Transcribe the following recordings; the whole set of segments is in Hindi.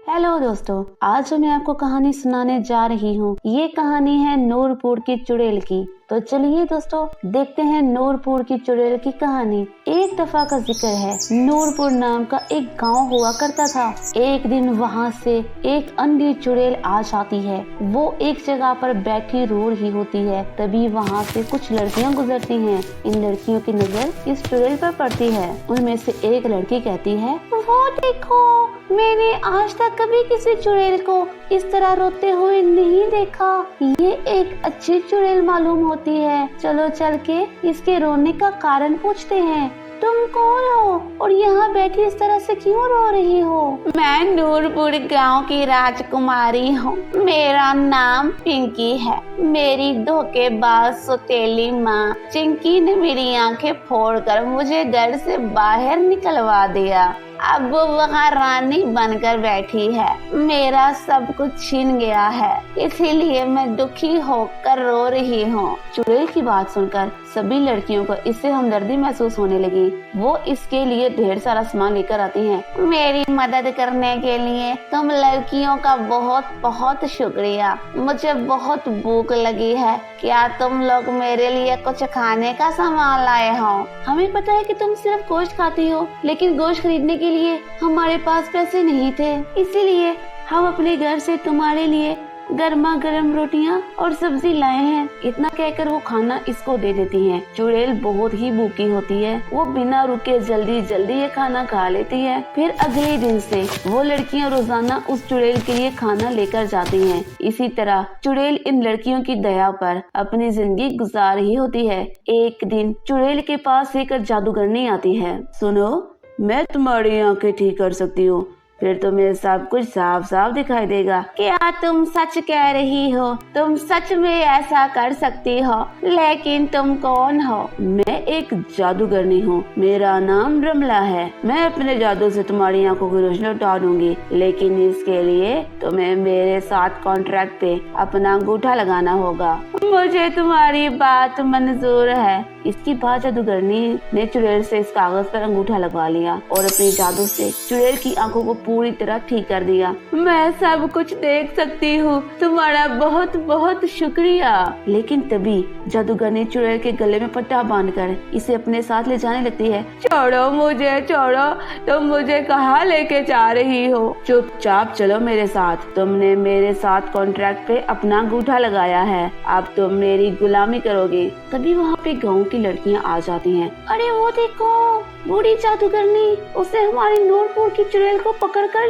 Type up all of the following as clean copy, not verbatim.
हेलो दोस्तों, आज जो मैं आपको कहानी सुनाने जा रही हूँ ये कहानी है नूरपुर की चुड़ैल की। तो चलिए दोस्तों देखते हैं नूरपुर की चुड़ैल की कहानी। एक दफा का जिक्र है, नूरपुर नाम का एक गांव हुआ करता था। एक दिन वहाँ से एक अंधी चुड़ैल आ जाती है। वो एक जगह पर बैठी रो रही होती है। तभी वहाँ से कुछ लड़कियाँ गुजरती हैं। इन लड़कियों की नजर इस चुड़ैल पर पड़ती है। उनमें से एक लड़की कहती है, वो देखो, मैंने आज तक कभी किसी चुड़ैल को इस तरह रोते हुए नहीं देखा। ये एक अच्छी चुड़ैल मालूम होती है। चलो चल के इसके रोने का कारण पूछते हैं। तुम कौन हो और यहाँ बैठी इस तरह से क्यों रो रही हो? मैं नूरपुर गांव की राजकुमारी हूँ। मेरा नाम पिंकी है। मेरी धोखेबाज सौतेली माँ चिंकी ने मेरी आंखें फोड़कर मुझे घर से बाहर निकलवा दिया। अब वो वहाँ रानी बनकर बैठी है। मेरा सब कुछ छीन गया है, इसीलिए मैं दुखी होकर रो रही हूँ। चुड़ैल की बात सुनकर सभी लड़कियों को इससे हमदर्दी महसूस होने लगी। वो इसके लिए ढेर सारा सामान लेकर आती हैं। मेरी मदद करने के लिए तुम लड़कियों का बहुत बहुत शुक्रिया। मुझे बहुत भूख लगी है। क्या तुम लोग मेरे लिए कुछ खाने का सामान लाए हो? हमें पता है कि तुम सिर्फ गोश्त खाती हो, लेकिन गोश्त खरीदने के लिए हमारे पास पैसे नहीं थे, इसीलिए हम अपने घर से तुम्हारे लिए गर्मा गर्म रोटियां और सब्जी लाए हैं। इतना कहकर वो खाना इसको दे देती हैं। चुड़ैल बहुत ही भूखी होती है। वो बिना रुके जल्दी जल्दी ये खाना खा लेती है। फिर अगले दिन से वो लड़कियां रोजाना उस चुड़ैल के लिए खाना लेकर जाती हैं। इसी तरह चुड़ैल इन लड़कियों की दया पर अपनी जिंदगी गुजार रही होती है। एक दिन चुड़ैल के पास एक जादूगरनी आती है। सुनो, मैं तुम्हारी आंखें ठीक कर सकती हूँ, फिर तुम्हें सब कुछ साफ साफ दिखाई देगा। क्या तुम सच कह रही हो? तुम सच में ऐसा कर सकती हो? लेकिन तुम कौन हो? मैं एक जादूगरनी हूँ। मेरा नाम रमला है। मैं अपने जादू से तुम्हारी आंखों की रोशनी उठा दूंगी, लेकिन इसके लिए तुम्हें मेरे साथ कॉन्ट्रैक्ट पे अपना अंगूठा लगाना होगा। मुझे तुम्हारी बात मंजूर है। इसकी बात जादूगरनी ने चुड़ैल से इस कागज पर अंगूठा लगवा लिया और अपने जादू से चुड़ैल की आंखों को पूरी तरह ठीक कर दिया। मैं सब कुछ देख सकती हूँ। तुम्हारा बहुत बहुत शुक्रिया। लेकिन तभी जादूगरनी चुड़ैल के गले में पट्टा बांधकर इसे अपने साथ ले जाने लगती है। छोड़ो मुझे, छोड़ो। तुम मुझे कहाँ लेके जा रही हो? चुपचाप चलो मेरे साथ। तुमने मेरे साथ कॉन्ट्रैक्ट पे अपना अंगूठा लगाया है, अब तुम मेरी गुलामी करोगे। तभी वहाँ पे गाँव की लड़कियाँ आ जाती हैं। अरे वो देखो, बूढ़ी जादूगरनी उसे हमारी नूरपुर की चुड़ैल को पकड़ कर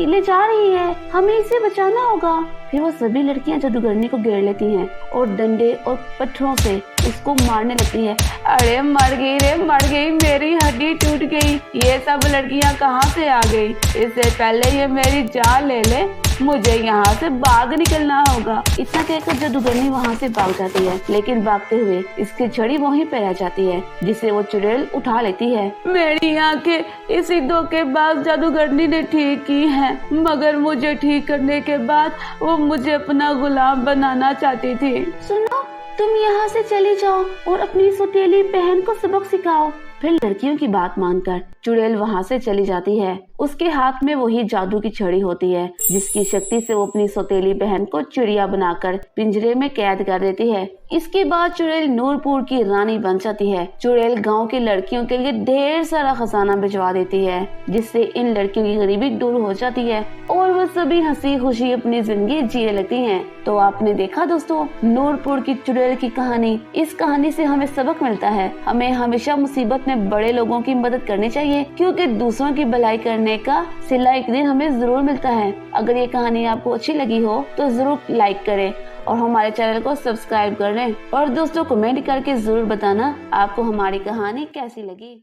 ले जा रही है। हमें इसे बचाना होगा। फिर वो सभी लड़कियां जादूगरनी को घेर लेती हैं और डंडे और पत्थरों से उसको मारने लगती है। अरे मर गई रे, मर गई, मेरी हड्डी टूट गई। ये सब लड़कियां कहाँ से आ गई? इससे पहले ये मेरी जान ले ले, मुझे यहाँ से भाग निकलना होगा। इतना कहकर जादूगरनी वहाँ से भाग जाती है, लेकिन भागते हुए इसकी छड़ी वहीं पे रह जाती है, जिसे वो चुड़ैल उठा लेती है। मेरी आंखें इसी धोखेबाज जादूगरनी ने ठीक की हैं, मगर मुझे ठीक करने के बाद वो मुझे अपना गुलाम बनाना चाहती थी। सुनो, तुम यहाँ से चली जाओ और अपनी सौतेली बहन को सबक सिखाओ। फिर लड़कियों की बात मानकर चुड़ैल वहाँ से चली जाती है। उसके हाथ में वही जादू की छड़ी होती है, जिसकी शक्ति से वो अपनी सौतेली बहन को चिड़िया बनाकर पिंजरे में कैद कर देती है। इसके बाद चुड़ैल नूरपुर की रानी बन जाती है। चुड़ैल गांव की लड़कियों के लिए ढेर सारा खजाना भिजवा देती है, जिससे इन लड़कियों की गरीबी दूर हो जाती है और वो सभी हंसी खुशी अपनी जिंदगी जीने लगती हैं। तो आपने देखा दोस्तों, नूरपुर की चुड़ैल की कहानी। इस कहानी से हमें सबक मिलता है। हमें हमेशा मुसीबत में बड़े लोगों की मदद करनी चाहिए, क्योंकि दूसरों की भलाई करने का सिला एक दिन हमें जरूर मिलता है। अगर ये कहानी आपको अच्छी लगी हो तो जरूर लाइक करें और हमारे चैनल को सब्सक्राइब कर लें। और दोस्तों कमेंट करके जरूर बताना आपको हमारी कहानी कैसी लगी।